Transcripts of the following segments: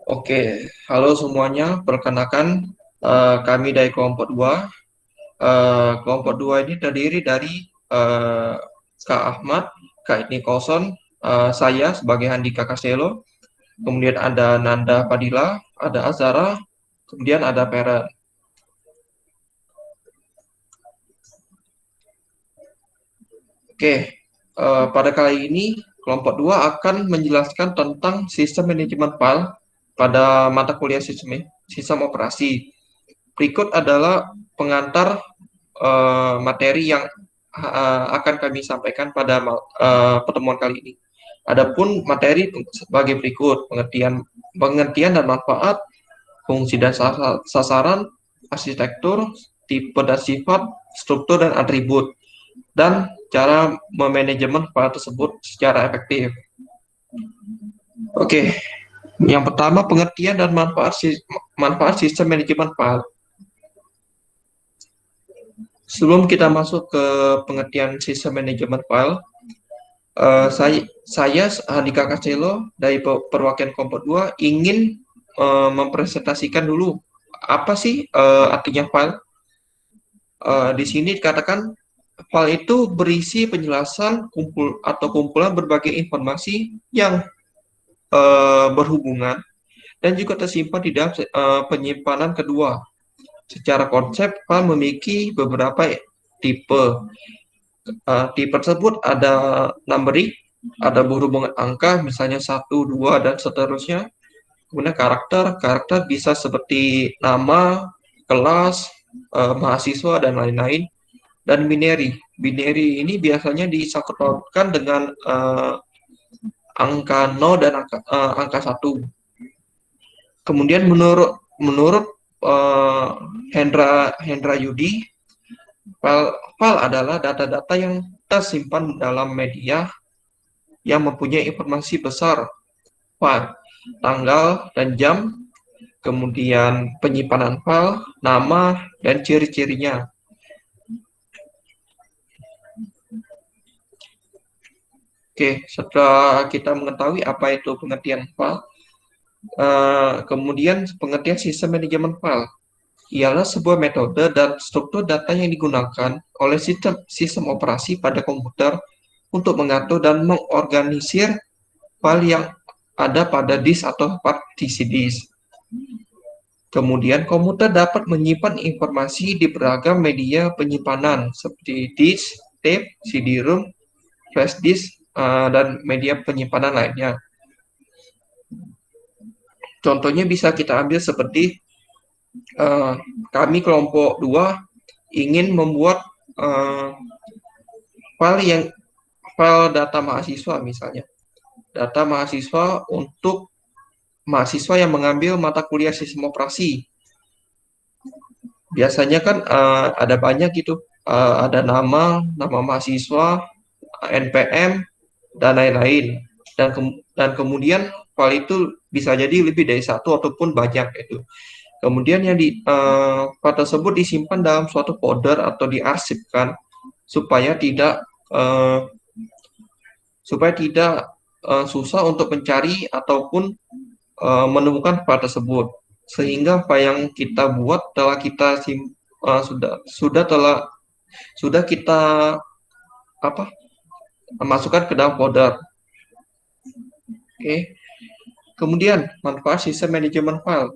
Oke, halo semuanya. Perkenalkan, kami dari kelompok 2. Kelompok 2 ini terdiri dari Kak Ahmad, Kak Nicholson, saya sebagai Handika Kaselo, kemudian ada Nanda Fadila, ada Azara, kemudian ada Pera. Oke, pada kali ini kelompok 2 akan menjelaskan tentang sistem manajemen file pada mata kuliah sistem operasi. Berikut adalah pengantar materi yang akan kami sampaikan pada pertemuan kali ini. Adapun materi sebagai berikut: pengertian dan manfaat, fungsi dan sasaran, arsitektur, tipe dan sifat, struktur dan atribut, dan cara memanajemen file tersebut secara efektif. Oke, yang pertama pengertian dan manfaat sistem manajemen file. Sebelum kita masuk ke pengertian sistem manajemen file, saya Handika Kaselo dari perwakilan kelompok 2 ingin mempresentasikan dulu apa sih artinya file. Di sini dikatakan file itu berisi penjelasan kumpulan berbagai informasi yang berhubungan dan juga tersimpan di dalam penyimpanan kedua. Secara konsep, file memiliki beberapa tipe. Tipe tersebut ada numbering, ada berhubungan angka, misalnya 1, 2, dan seterusnya. Kemudian karakter bisa seperti nama, kelas, mahasiswa, dan lain-lain. Dan binary ini biasanya disangkut pautkan dengan angka 0 dan angka 1. Kemudian menurut Hendra Yudi, file adalah data-data yang tersimpan dalam media yang mempunyai informasi besar, file, tanggal dan jam, kemudian penyimpanan file, nama, dan ciri-cirinya. Oke, setelah kita mengetahui apa itu pengertian file, kemudian pengertian sistem manajemen file ialah sebuah metode dan struktur data yang digunakan oleh sistem operasi pada komputer untuk mengatur dan mengorganisir file yang ada pada disk atau partisi disk. Kemudian komputer dapat menyimpan informasi di beragam media penyimpanan seperti disk, tape, CD-ROM, flash disk, dan media penyimpanan lainnya. Contohnya bisa kita ambil seperti kami kelompok 2 ingin membuat file data mahasiswa, misalnya data mahasiswa untuk mahasiswa yang mengambil mata kuliah sistem operasi. Biasanya kan ada banyak gitu, ada nama mahasiswa, NPM, dan lain-lain. Dan kemudian file itu bisa jadi lebih dari satu ataupun banyak itu. Kemudian yang file tersebut disimpan dalam suatu folder atau diarsipkan supaya tidak susah untuk mencari ataupun menemukan file tersebut. Sehingga file yang kita buat sudah kita masukkan ke dalam folder. Oke. Kemudian manfaat sistem manajemen file.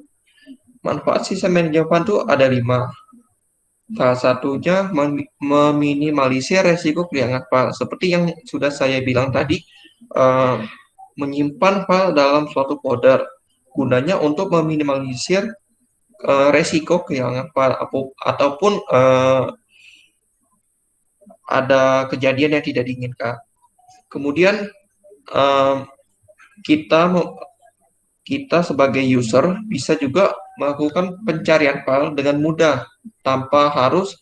Manfaat sistem manajemen file itu ada 5. Salah satunya meminimalisir resiko kehilangan file. Seperti yang sudah saya bilang tadi, menyimpan file dalam suatu folder. Gunanya untuk meminimalisir resiko kehilangan file ataupun ada kejadian yang tidak diinginkan. Kemudian kita sebagai user bisa juga melakukan pencarian file dengan mudah tanpa harus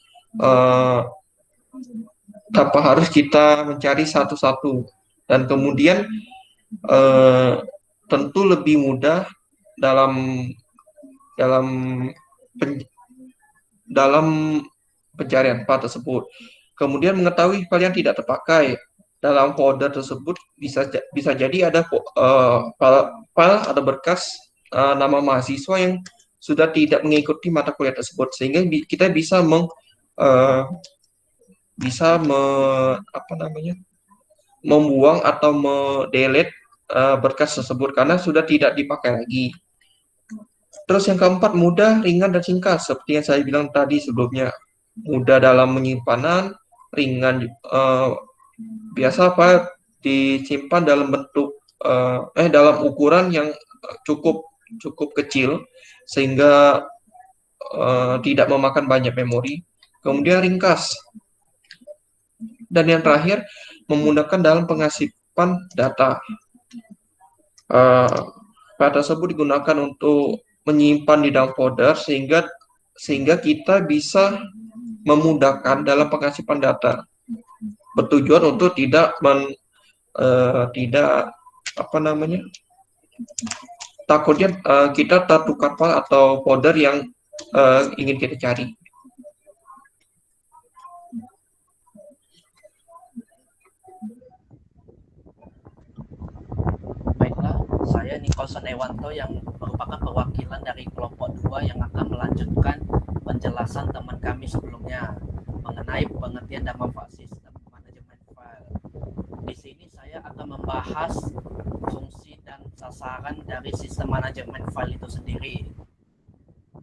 kita mencari satu-satu, dan kemudian tentu lebih mudah dalam pencarian file tersebut. Kemudian mengetahui file yang tidak terpakai. Dalam folder tersebut bisa jadi ada file atau berkas nama mahasiswa yang sudah tidak mengikuti mata kuliah tersebut, sehingga kita bisa membuang atau mendelete berkas tersebut karena sudah tidak dipakai lagi. Terus yang keempat, mudah, ringan, dan singkat. Seperti yang saya bilang tadi sebelumnya, mudah dalam penyimpanan, ringan biasa disimpan dalam bentuk dalam ukuran yang cukup kecil sehingga tidak memakan banyak memori. Kemudian ringkas. Dan yang terakhir, memudahkan dalam pengasipan data. File tersebut digunakan untuk menyimpan di dalam folder sehingga kita bisa memudahkan dalam pengasipan data. Bertujuan untuk takutnya kita tertukar file atau folder yang ingin kita cari. Baiklah, saya Nicholson Ewanto yang merupakan perwakilan dari kelompok 2 yang akan melanjutkan penjelasan teman kami sebelumnya mengenai pengertian dan manfaat sistem manajemen file. Di sini saya akan membahas fungsi dan sasaran dari sistem manajemen file itu sendiri.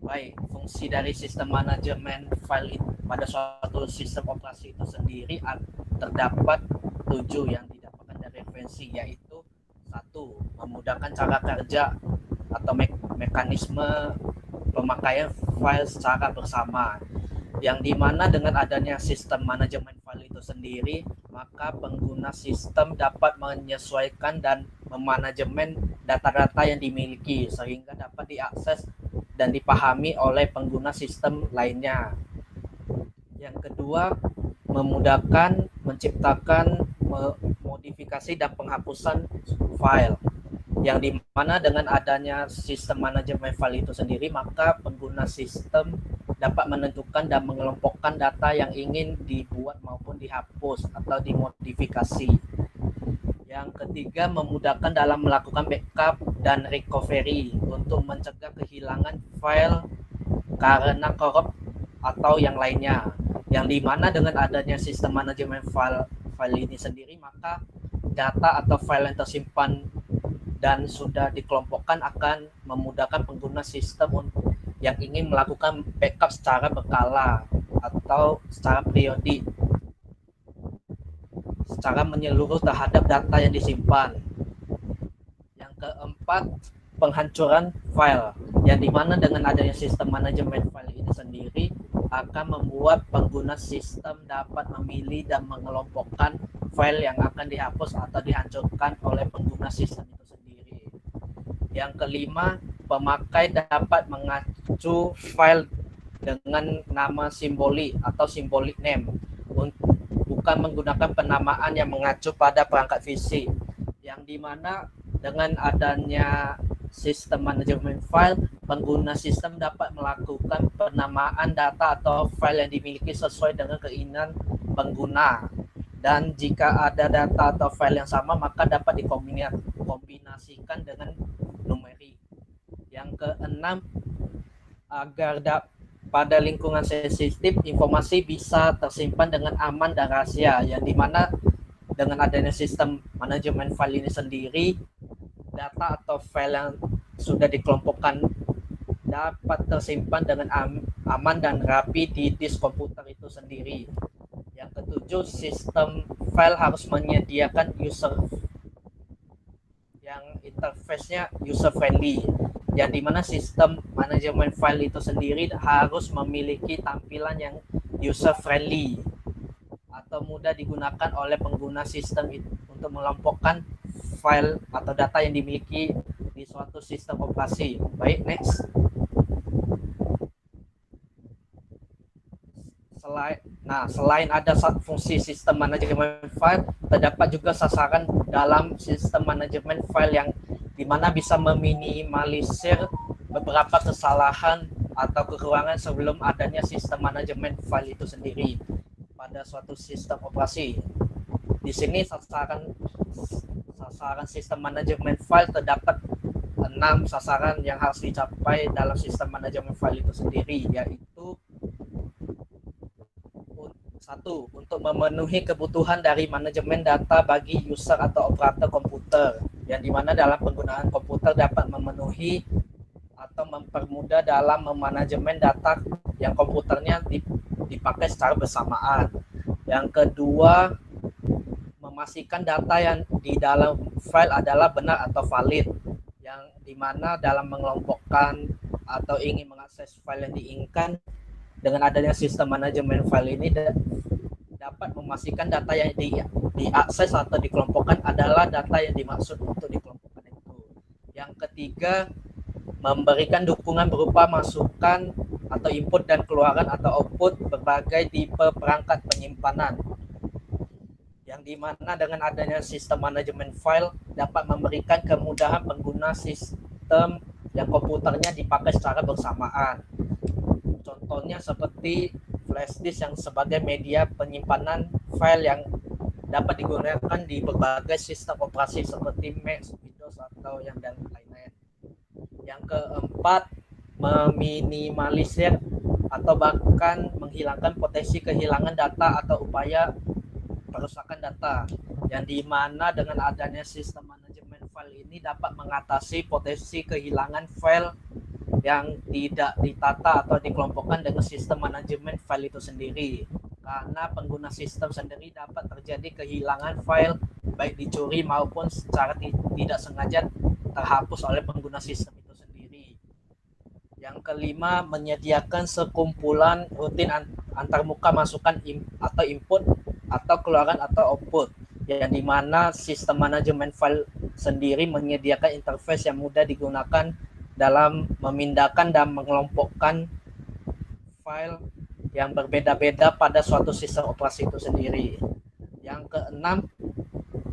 Baik, fungsi dari sistem manajemen file pada suatu sistem operasi itu sendiri terdapat 7 yang didapatkan dari referensi, yaitu 1. Memudahkan cara kerja atau mekanisme pemakaian file secara bersama, yang dimana dengan adanya sistem manajemen file itu sendiri, maka pengguna sistem dapat menyesuaikan dan memanajemen data-data yang dimiliki sehingga dapat diakses dan dipahami oleh pengguna sistem lainnya. Yang kedua, memudahkan menciptakan, modifikasi dan penghapusan file, yang dimana dengan adanya sistem manajemen file itu sendiri, maka pengguna sistem dapat menentukan dan mengelompokkan data yang ingin dibuat maupun dihapus atau dimodifikasi. Yang ketiga, memudahkan dalam melakukan backup dan recovery untuk mencegah kehilangan file karena korup atau yang lainnya. Yang dimana dengan adanya sistem manajemen file ini sendiri, maka data atau file yang tersimpan dan sudah dikelompokkan akan memudahkan pengguna sistem yang ingin melakukan backup secara berkala atau secara periodik, secara menyeluruh terhadap data yang disimpan. Yang keempat, penghancuran file, yang dimana dengan adanya sistem manajemen file ini sendiri akan membuat pengguna sistem dapat memilih dan mengelompokkan file yang akan dihapus atau dihancurkan oleh pengguna sistem itu sendiri. Yang kelima, pemakai dapat mengacu file dengan nama simbolik atau symbolic name, bukan menggunakan penamaan yang mengacu pada perangkat fisik, yang dimana dengan adanya sistem manajemen file, pengguna sistem dapat melakukan penamaan data atau file yang dimiliki sesuai dengan keinginan pengguna. Dan jika ada data atau file yang sama, maka dapat dikombinasikan dengan numerik. Yang keenam, agar pada lingkungan sensitif, informasi bisa tersimpan dengan aman dan rahasia, yang dimana dengan adanya sistem manajemen file ini sendiri, data atau file yang sudah dikelompokkan dapat tersimpan dengan aman dan rapi di disk komputer itu sendiri. Yang ketujuh, sistem file harus menyediakan yang interface-nya user friendly, yang dimana sistem manajemen file itu sendiri harus memiliki tampilan yang user friendly atau mudah digunakan oleh pengguna sistem untuk mengelompokkan file atau data yang dimiliki di suatu sistem operasi. Baik, next. Selain ada fungsi sistem manajemen file, terdapat juga sasaran dalam sistem manajemen file yang dimana bisa meminimalisir beberapa kesalahan atau kekurangan sebelum adanya sistem manajemen file itu sendiri pada suatu sistem operasi. Di sini sasaran sistem manajemen file terdapat 6 sasaran yang harus dicapai dalam sistem manajemen file itu sendiri, yaitu satu, untuk memenuhi kebutuhan dari manajemen data bagi user atau operator komputer, yang dimana dalam penggunaan komputer dapat memenuhi atau mempermudah dalam memanajemen data yang komputernya dipakai secara bersamaan. Yang kedua, memastikan data yang di dalam file adalah benar atau valid, yang dimana dalam mengelompokkan atau ingin mengakses file yang diinginkan dengan adanya sistem manajemen file ini dapat memastikan data yang diakses atau dikelompokkan adalah data yang dimaksud untuk dikelompokkan itu. Yang ketiga, memberikan dukungan berupa masukan atau input dan keluaran atau output berbagai tipe perangkat penyimpanan, yang dimana dengan adanya sistem manajemen file dapat memberikan kemudahan pengguna sistem yang komputernya dipakai secara bersamaan. Contohnya seperti flash disk yang sebagai media penyimpanan file yang dapat digunakan di berbagai sistem operasi seperti Mac, Windows, atau yang dan lain-lain. Yang keempat, meminimalisir atau bahkan menghilangkan potensi kehilangan data atau upaya perusakan data, yang dimana dengan adanya sistem manajemen file ini dapat mengatasi potensi kehilangan file yang tidak ditata atau dikelompokkan dengan sistem manajemen file itu sendiri, karena pengguna sistem sendiri dapat terjadi kehilangan file baik dicuri maupun secara tidak sengaja terhapus oleh pengguna sistem itu sendiri. Yang kelima, menyediakan sekumpulan rutin antarmuka masukan atau input atau keluaran atau output, yang dimana sistem manajemen file sendiri menyediakan interface yang mudah digunakan dalam memindahkan dan mengelompokkan file yang berbeda-beda pada suatu sistem operasi itu sendiri. Yang keenam,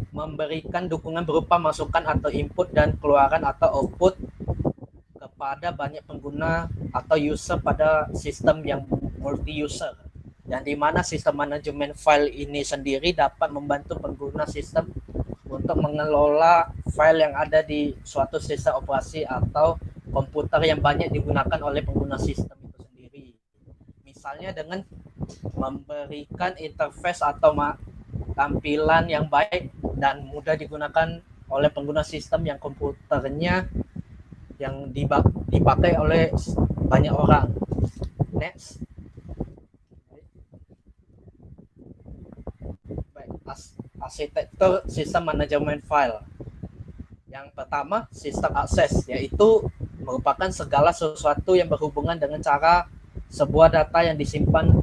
memberikan dukungan berupa masukan atau input dan keluaran atau output kepada banyak pengguna atau user pada sistem yang multi-user, yang dimana sistem manajemen file ini sendiri dapat membantu pengguna sistem untuk mengelola file yang ada di suatu sistem operasi atau komputer yang banyak digunakan oleh pengguna sistem itu sendiri. Misalnya dengan memberikan interface atau tampilan yang baik dan mudah digunakan oleh pengguna sistem yang komputernya yang dipakai oleh banyak orang. Next. Baik, arsitektur sistem manajemen file. Yang pertama, sistem akses, yaitu merupakan segala sesuatu yang berhubungan dengan cara sebuah data yang disimpan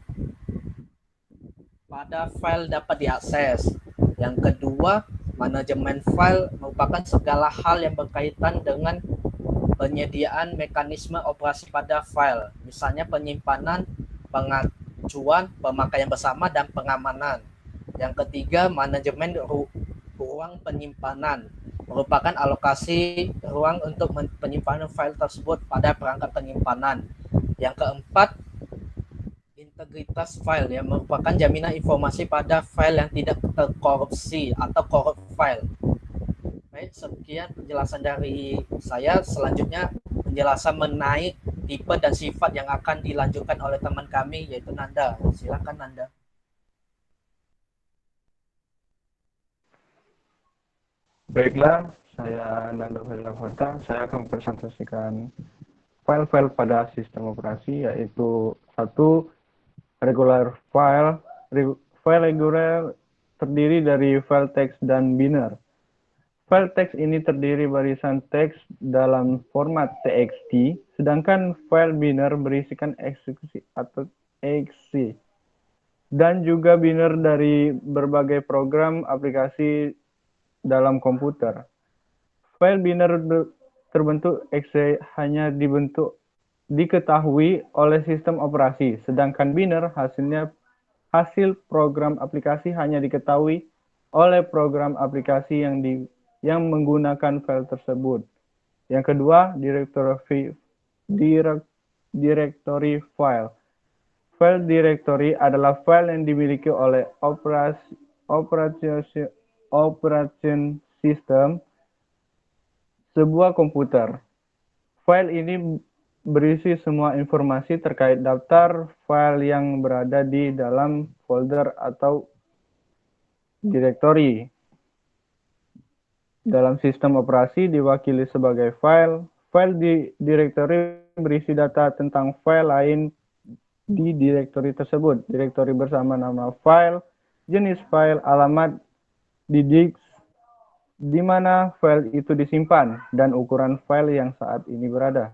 pada file dapat diakses. Yang kedua, manajemen file merupakan segala hal yang berkaitan dengan penyediaan mekanisme operasi pada file, misalnya penyimpanan, pengacuan, pemakaian bersama, dan pengamanan. Yang ketiga, manajemen ruang penyimpanan merupakan alokasi ruang untuk penyimpanan file tersebut pada perangkat penyimpanan. Yang keempat, integritas file, yang merupakan jaminan informasi pada file yang tidak terkorupsi atau corrupt file. Baik, sekian penjelasan dari saya. Selanjutnya penjelasan mengenai tipe dan sifat yang akan dilanjutkan oleh teman kami, yaitu Nanda. Silakan Nanda. Baiklah, saya Nando Velafota. Saya akan mempresentasikan file-file pada sistem operasi, yaitu satu, regular file. File regular terdiri dari file teks dan binary. File teks ini terdiri barisan teks dalam format TXT, sedangkan file binary berisikan eksekusi atau exe, dan juga binary dari berbagai program aplikasi dalam komputer. File binary terbentuk exe hanya diketahui oleh sistem operasi, sedangkan binary hasil program aplikasi hanya diketahui oleh program aplikasi yang menggunakan file tersebut. Yang kedua, directory file. File directory adalah file yang dimiliki oleh operation system sebuah komputer. File ini berisi semua informasi terkait daftar file yang berada di dalam folder atau directory. Dalam sistem operasi diwakili sebagai file. File di directory berisi data tentang file lain di directory tersebut. Directory bersama nama file, jenis file, alamat di disk di mana file itu disimpan, dan ukuran file yang saat ini berada.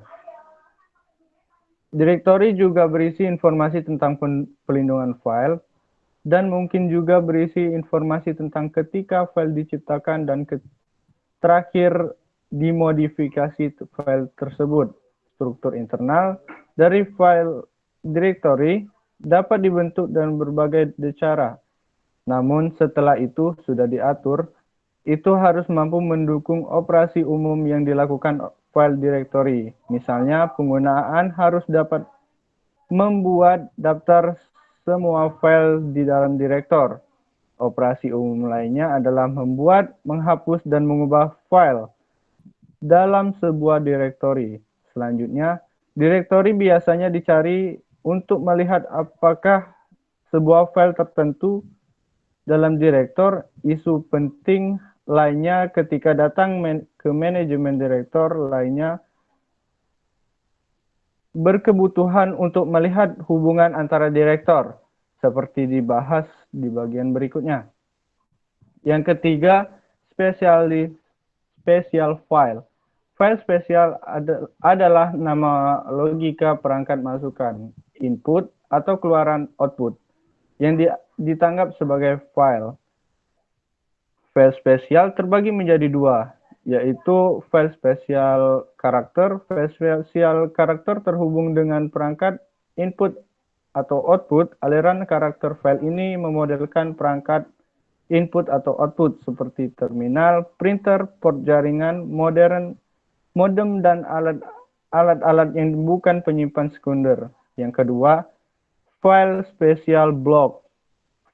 Directory juga berisi informasi tentang pelindungan file, dan mungkin juga berisi informasi tentang ketika file diciptakan dan terakhir dimodifikasi file tersebut. Struktur internal dari file directory dapat dibentuk dengan berbagai cara. Namun setelah itu sudah diatur, itu harus mampu mendukung operasi umum yang dilakukan file directory. Misalnya, penggunaan harus dapat membuat daftar semua file di dalam direktor. Operasi umum lainnya adalah membuat, menghapus, dan mengubah file dalam sebuah direktori. Selanjutnya, direktori biasanya dicari untuk melihat apakah sebuah file tertentu dalam direktor. Isu penting lainnya ketika datang ke manajemen direktor lainnya berkebutuhan untuk melihat hubungan antara direktor, seperti dibahas di bagian berikutnya. Yang ketiga, special file. File spesial adalah nama logika perangkat masukan, input atau keluaran output, yang ditanggap sebagai file. File spesial terbagi menjadi dua, yaitu file spesial karakter. File spesial karakter terhubung dengan perangkat input atau output. Aliran karakter file ini memodelkan perangkat input atau output seperti terminal, printer, port jaringan, modem, dan alat-alat yang bukan penyimpan sekunder. Yang kedua, file spesial block.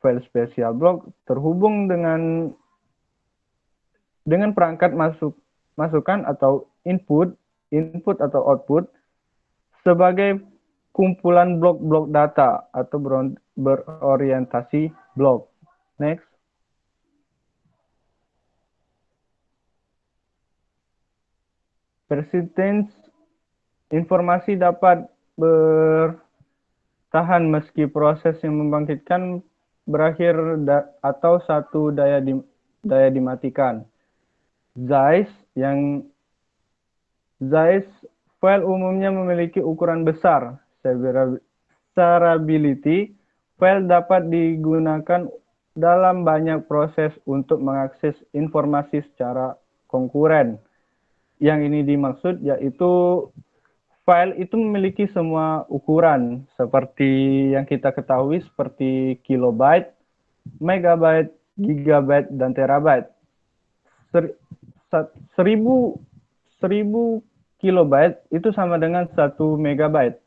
File spesial block terhubung dengan perangkat masukan atau input atau output sebagai kumpulan blok-blok data atau berorientasi blok. Next. Persistence. Informasi dapat bertahan meski proses yang membangkitkan berakhir atau satu daya dimatikan. Size file umumnya memiliki ukuran besar. Severability, file dapat digunakan dalam banyak proses untuk mengakses informasi secara konkuren. Yang ini dimaksud yaitu file itu memiliki semua ukuran seperti yang kita ketahui seperti kilobyte, megabyte, gigabyte, dan terabyte. 1000 kilobyte itu sama dengan 1 megabyte.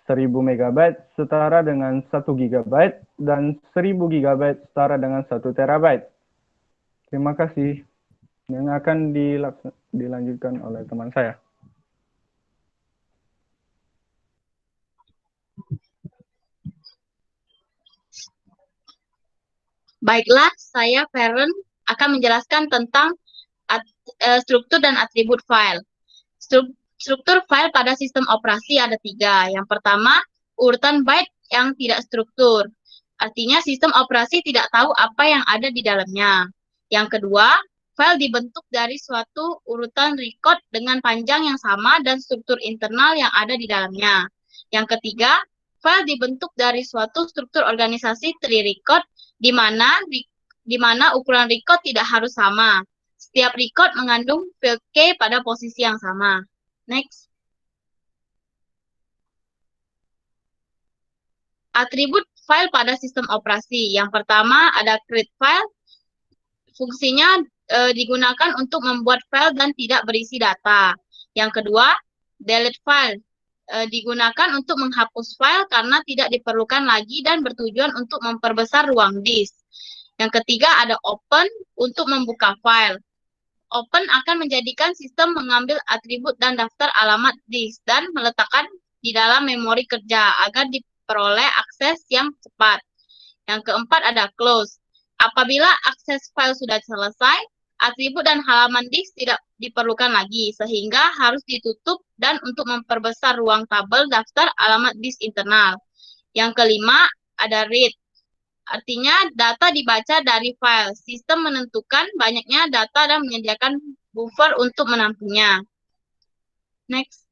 1000 megabyte setara dengan 1 gigabyte dan 1000 gigabyte setara dengan 1 terabyte. Terima kasih. Yang akan dilanjutkan oleh teman saya. Baiklah, saya Feren akan menjelaskan tentang struktur dan atribut file. Struktur file pada sistem operasi ada 3. Yang pertama, urutan byte yang tidak struktur. Artinya sistem operasi tidak tahu apa yang ada di dalamnya. Yang kedua, file dibentuk dari suatu urutan record dengan panjang yang sama dan struktur internal yang ada di dalamnya. Yang ketiga, file dibentuk dari suatu struktur organisasi tree record di mana ukuran record tidak harus sama. Setiap record mengandung field key pada posisi yang sama. Next. Atribut file pada sistem operasi. Yang pertama ada create file. Fungsinya digunakan untuk membuat file dan tidak berisi data. Yang kedua, delete file. digunakan untuk menghapus file karena tidak diperlukan lagi dan bertujuan untuk memperbesar ruang disk. Yang ketiga ada open untuk membuka file. Open akan menjadikan sistem mengambil atribut dan daftar alamat disk dan meletakkan di dalam memori kerja agar diperoleh akses yang cepat. Yang keempat ada close. Apabila akses file sudah selesai, atribut dan halaman disk tidak diperlukan lagi, sehingga harus ditutup dan untuk memperbesar ruang tabel daftar alamat disk internal. Yang kelima, ada read. Artinya, data dibaca dari file. Sistem menentukan banyaknya data dan menyediakan buffer untuk menampungnya. Next.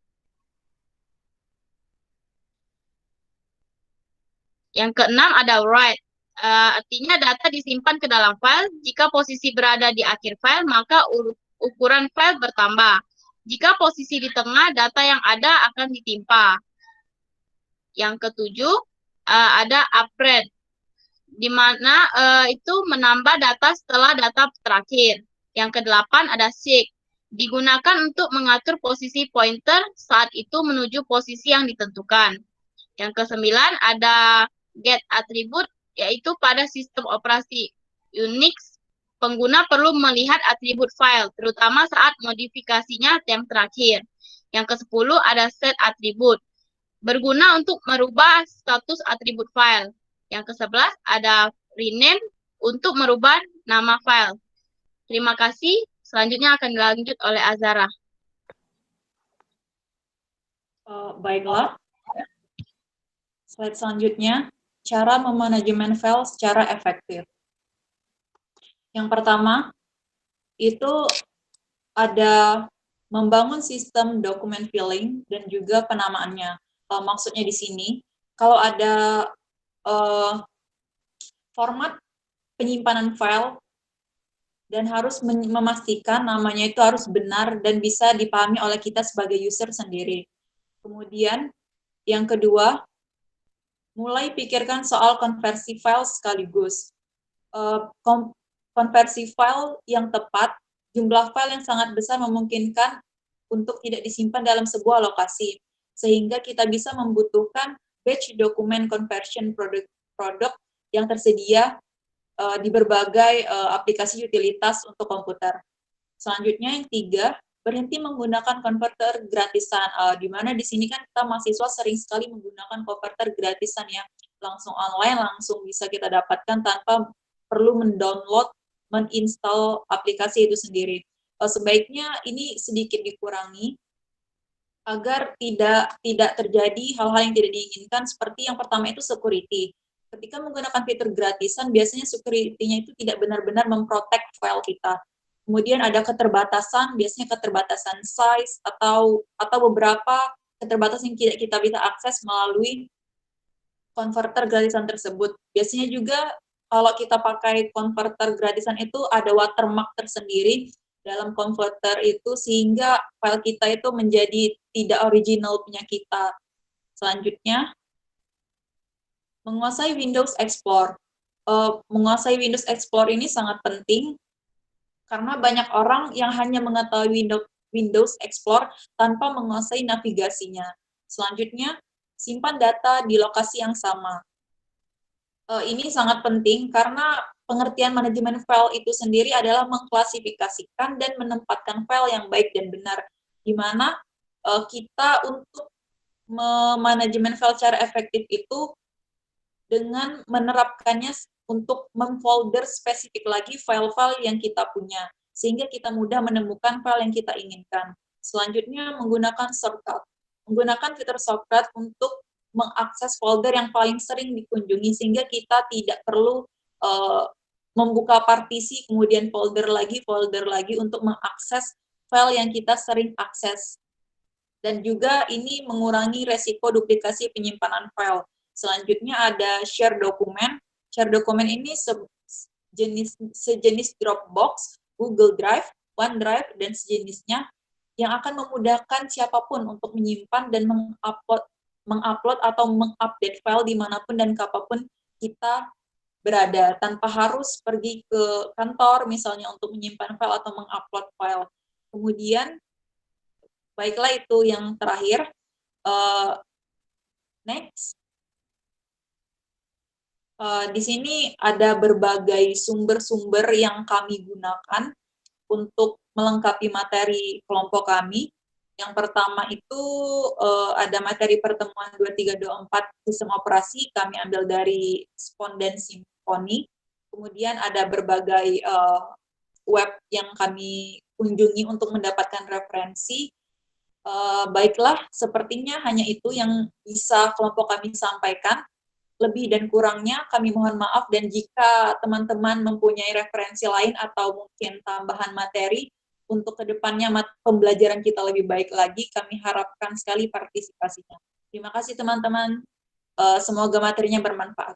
Yang keenam ada write. Artinya data disimpan ke dalam file. Jika posisi berada di akhir file, maka ukuran file bertambah. Jika posisi di tengah, data yang ada akan ditimpa. Yang ketujuh, ada upgrade, di mana itu menambah data setelah data terakhir. Yang kedelapan ada seek. Digunakan untuk mengatur posisi pointer saat itu menuju posisi yang ditentukan. Yang kesembilan ada get attribute, yaitu pada sistem operasi Unix, pengguna perlu melihat atribut file, terutama saat modifikasinya yang terakhir. Yang ke-10 ada set atribut, berguna untuk merubah status atribut file. Yang ke-11 ada rename, untuk merubah nama file. Terima kasih, selanjutnya akan dilanjut oleh Azara. Baiklah, slide selanjutnya. Cara memanajemen file secara efektif. Yang pertama, itu ada membangun sistem dokumen filling dan juga penamaannya. Maksudnya di sini, kalau ada format penyimpanan file dan harus memastikan namanya itu harus benar dan bisa dipahami oleh kita sebagai user sendiri. Kemudian, yang kedua, mulai pikirkan soal konversi file sekaligus. Konversi file yang tepat, jumlah file yang sangat besar memungkinkan untuk tidak disimpan dalam sebuah lokasi, sehingga kita bisa membutuhkan batch document conversion product yang tersedia di berbagai aplikasi utilitas untuk komputer. Selanjutnya yang tiga, berhenti menggunakan konverter gratisan, di mana di sini kan kita mahasiswa sering sekali menggunakan konverter gratisan ya, langsung online, langsung bisa kita dapatkan tanpa perlu mendownload, menginstal aplikasi itu sendiri. Sebaiknya ini sedikit dikurangi agar tidak terjadi hal-hal yang tidak diinginkan, seperti yang pertama itu security. Ketika menggunakan fitur gratisan, biasanya security-nya itu tidak benar-benar memprotek file kita. Kemudian ada keterbatasan, biasanya keterbatasan size atau beberapa keterbatasan yang tidak kita bisa akses melalui konverter gratisan tersebut. Biasanya juga kalau kita pakai konverter gratisan itu ada watermark tersendiri dalam konverter itu, sehingga file kita itu menjadi tidak original punya kita. Selanjutnya, menguasai Windows Explorer. Menguasai Windows Explorer ini sangat penting, karena banyak orang yang hanya mengetahui Windows Explorer tanpa menguasai navigasinya. Selanjutnya, simpan data di lokasi yang sama. Ini sangat penting karena pengertian manajemen file itu sendiri adalah mengklasifikasikan dan menempatkan file yang baik dan benar, di mana kita untuk memanajemen file secara efektif itu dengan menerapkannya untuk memfolder spesifik lagi file-file yang kita punya, sehingga kita mudah menemukan file yang kita inginkan. Selanjutnya, menggunakan shortcut. Menggunakan fitur shortcut untuk mengakses folder yang paling sering dikunjungi, sehingga kita tidak perlu membuka partisi, kemudian folder lagi untuk mengakses file yang kita sering akses. Dan juga ini mengurangi resiko duplikasi penyimpanan file. Selanjutnya ada share dokumen. Share dokumen ini sejenis Dropbox, Google Drive, OneDrive, dan sejenisnya yang akan memudahkan siapapun untuk menyimpan dan mengupload atau mengupdate file dimanapun dan kapanpun kita berada, tanpa harus pergi ke kantor misalnya untuk menyimpan file atau mengupload file. Kemudian, baiklah itu yang terakhir, Next. Di sini ada berbagai sumber-sumber yang kami gunakan untuk melengkapi materi kelompok kami. Yang pertama itu ada materi pertemuan 2324 sistem operasi, kami ambil dari Sponden Symfony. Kemudian ada berbagai web yang kami kunjungi untuk mendapatkan referensi. Baiklah, sepertinya hanya itu yang bisa kelompok kami sampaikan. Lebih dan kurangnya kami mohon maaf, dan jika teman-teman mempunyai referensi lain atau mungkin tambahan materi untuk kedepannya pembelajaran kita lebih baik lagi, kami harapkan sekali partisipasinya. Terima kasih teman-teman, semoga materinya bermanfaat.